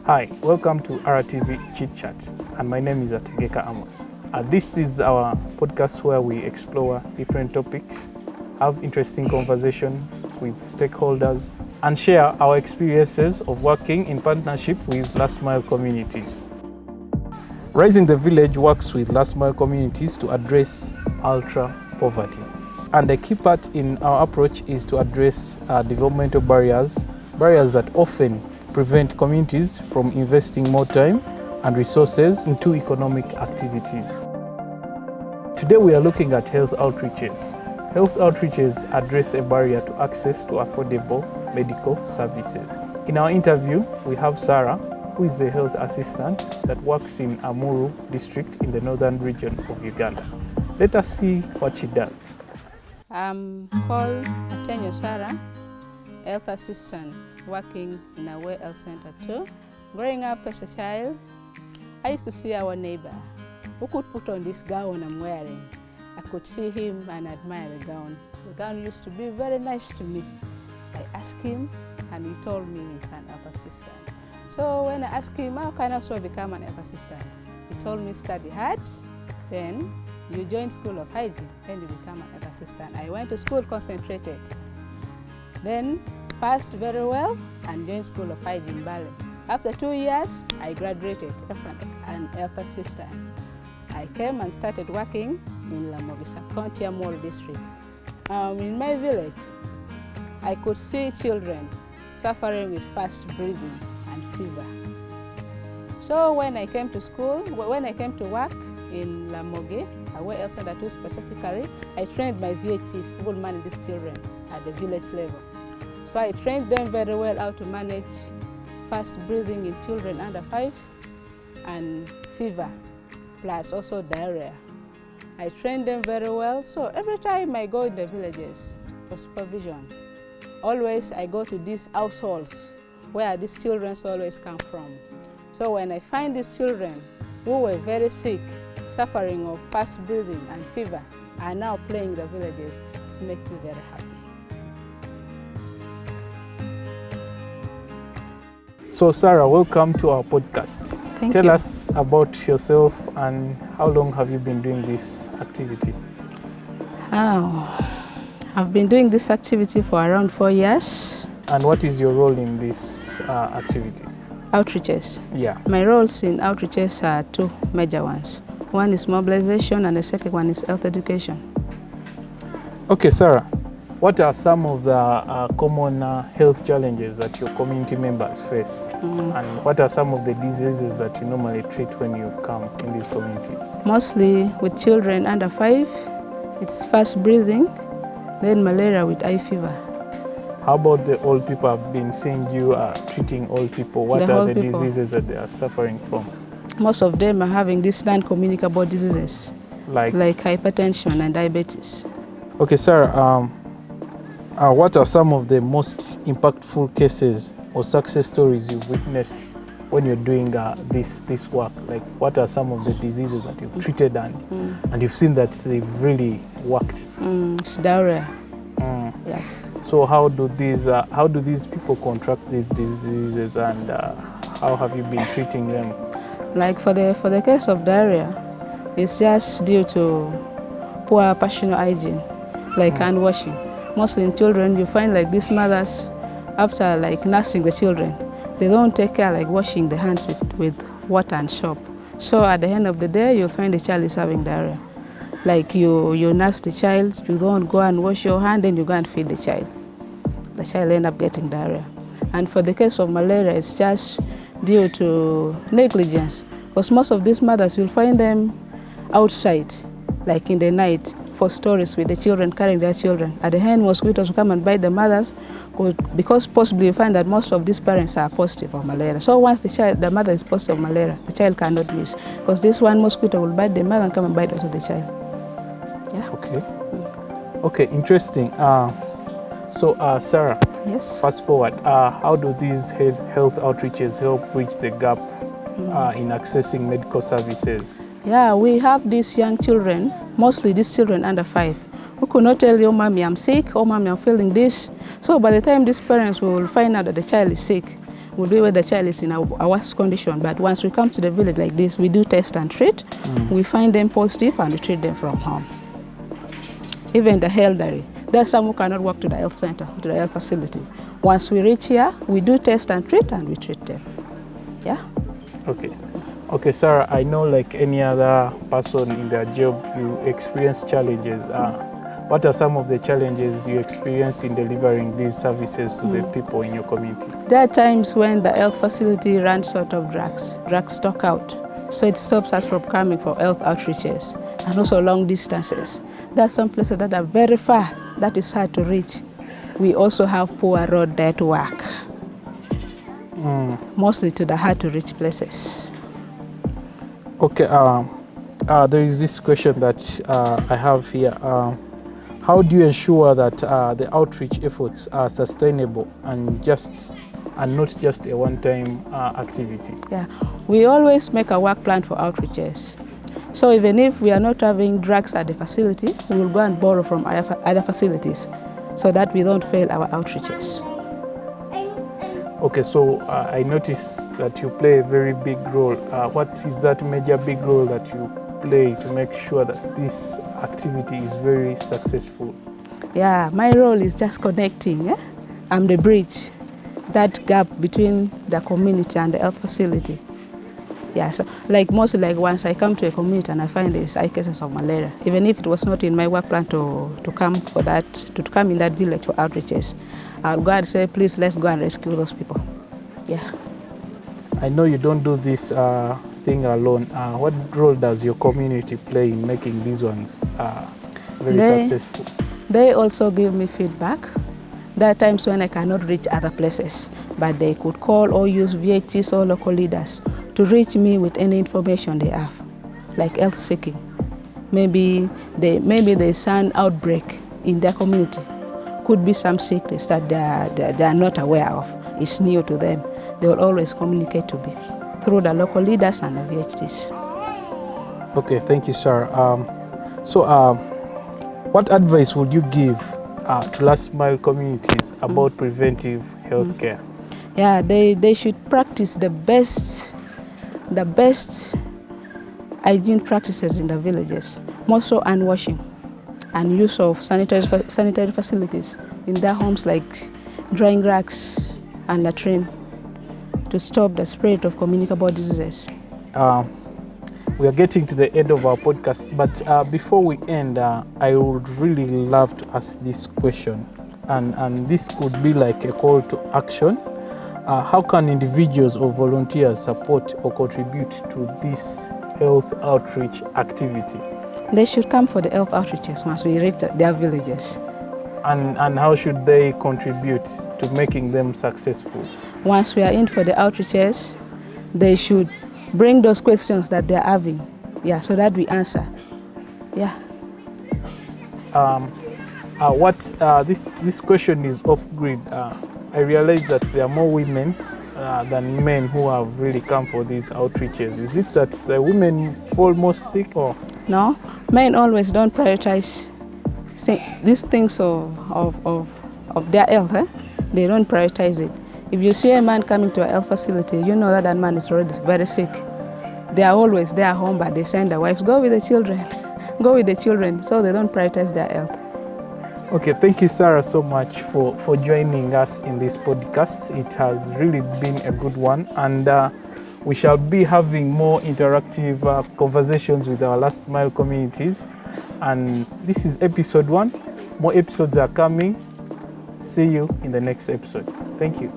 Hi, welcome to RTV Chit Chat, and my name is Ategeka Amos. This is our podcast where we explore different topics, have interesting conversations with stakeholders, and share our experiences of working in partnership with last mile communities. Rising the Village works with last mile communities to address ultra poverty. And the key part in our approach is to address developmental barriers that often prevent communities from investing more time and resources into economic activities. Today we are looking at health outreaches. Health outreaches address a barrier to access to affordable medical services. In our interview, we have Sarah, who is a health assistant that works in Amuru District in the northern region of Uganda. Let us see what she does. I'm called Atenyo Sarah, health assistant working in a health center too. Growing up as a child, I used to see our neighbor who could put on this gown I'm wearing. I could see him and admire the gown. The gown used to be very nice to me. I asked him and he told me he's an health assistant. So when I asked him, how can I also become an health assistant? He told me study hard, then you join School of Hygiene, then you become an health assistant. I went to school, concentrated. Then passed very well and joined School of Hygiene, Bale. After 2 years, I graduated as an health assistant. I came and started working in Sub-Saharan Amuru District. In my village, I could see children suffering with fast breathing and fever. So when I came to work in Lamoge, a health center too specifically, I trained my VHTs who would manage these children at the village level. So I trained them very well how to manage fast breathing in children under 5 and fever, plus also diarrhea. I trained them very well, so every time I go in the villages for supervision, always I go to these households where these children always come from. So when I find these children who were very sick, suffering of fast breathing and fever, are now playing in the villages, it makes me very happy. So Sarah, welcome to our podcast. Thank you. Tell us about yourself and how long have you been doing this activity? I've been doing this activity for around 4 years. And what is your role in this activity? Outreaches. Yeah. My roles in outreaches are 2 major ones. One is mobilization and the second one is health education. Okay, Sarah, what are some of the common health challenges that your community members face? And what are some of the diseases that you normally treat when you come in these communities? Mostly with children under 5, it's fast breathing, then malaria with eye fever. How about the old people? I've been seeing you treating old people. What are the diseases that they are suffering from? Most of them are having these non-communicable diseases, like hypertension and diabetes. Okay, Sarah, what are some of the most impactful cases or success stories you've witnessed when you're doing this work? Like, what are some of the diseases that you've treated and you've seen that they've really worked? It's diarrhea. Yeah. So how do these people contract these diseases, and how have you been treating them? Like for the case of diarrhea, it's just due to poor personal hygiene, like hand washing. Mostly in children, you find like these mothers, after like nursing the children, they don't take care like washing the hands with water and soap. So at the end of the day, you'll find the child is having diarrhea. Like you nurse the child, you don't go and wash your hand, then you go and feed the child. The child end up getting diarrhea. And for the case of malaria, it's just due to negligence. Because most of these mothers, you'll find them outside, like in the night, for stories with the children, carrying their children. At the end, mosquitoes will come and bite the mothers, because possibly you find that most of these parents are positive of malaria. So once the mother is positive of malaria, the child cannot miss, because this one mosquito will bite the mother and come and bite also the child. Yeah. Okay. Okay, interesting. So Sarah, yes. Fast forward, how do these health outreaches help bridge the gap in accessing medical services? Yeah, we have these young children, mostly these children under 5, who could not tell you, mommy, I'm sick, or mommy, I'm feeling this. So by the time these parents will find out that the child is sick, will be where the child is in a worse condition. But once we come to the village like this, we do test and treat. We find them positive and we treat them from home. Even the elderly, there's some who cannot walk to the health center, to the health facility. Once we reach here, we do test and we treat them. Yeah. Okay, Sarah, I know like any other person in their job, you experience challenges. What are some of the challenges you experience in delivering these services to the people in your community? There are times when the health facility runs out of drugs stock out. So it stops us from coming for health outreaches and also long distances. There are some places that are very far, that is hard to reach. We also have poor road network, mostly to the hard to reach places. Okay, there is this question that I have here. How do you ensure that the outreach efforts are sustainable and not just a one-time activity? Yeah, we always make a work plan for outreaches. So even if we are not having drugs at the facility, we will go and borrow from other facilities so that we don't fail our outreaches. Okay, so I noticed that you play a very big role. What is that major big role that you play to make sure that this activity is very successful? Yeah, my role is just connecting. Yeah? I'm the bridge, that gap between the community and the health facility. Yeah, so mostly once I come to a community and I find there's high cases of malaria, even if it was not in my work plan to come in that village for outreaches, I'll go and say, please, let's go and rescue those people. Yeah. I know you don't do this thing alone. What role does your community play in making these ones very successful? They also give me feedback. There are times when I cannot reach other places, but they could call or use VHTs or local leaders to reach me with any information they have, like health seeking. Maybe there's an outbreak in their community. Could be some sickness that they are not aware of. It's new to them. They will always communicate to me through the local leaders and the VHTs. Okay, thank you, Sarah. What advice would you give to last mile communities about preventive health care? Yeah, they should practice the best hygiene practices in the villages, more so hand washing and use of sanitary facilities in their homes, like drying racks and latrine, to stop the spread of communicable diseases. We are getting to the end of our podcast, but before we end, I would really love to ask this question, and this could be like a call to action. How can individuals or volunteers support or contribute to this health outreach activity? They should come for the health outreaches once we reach their villages. And how should they contribute to making them successful? Once we are in for the outreaches, they should bring those questions that they're having, so that we answer. Yeah. This question is off grid. I realize that there are more women than men who have really come for these outreaches. Is it that the women fall more sick, or? No, men always don't prioritize these things of their health. They don't prioritize it. If you see a man coming to a health facility, you know that man is already very sick. They are always there at home, but they send their wives, go with the children, go with the children, so they don't prioritize their health. Okay, thank you, Sarah, so much for joining us in this podcast. It has really been a good one, and we shall be having more interactive conversations with our last mile communities. And this is episode 1. More episodes are coming. See you in the next episode. Thank you.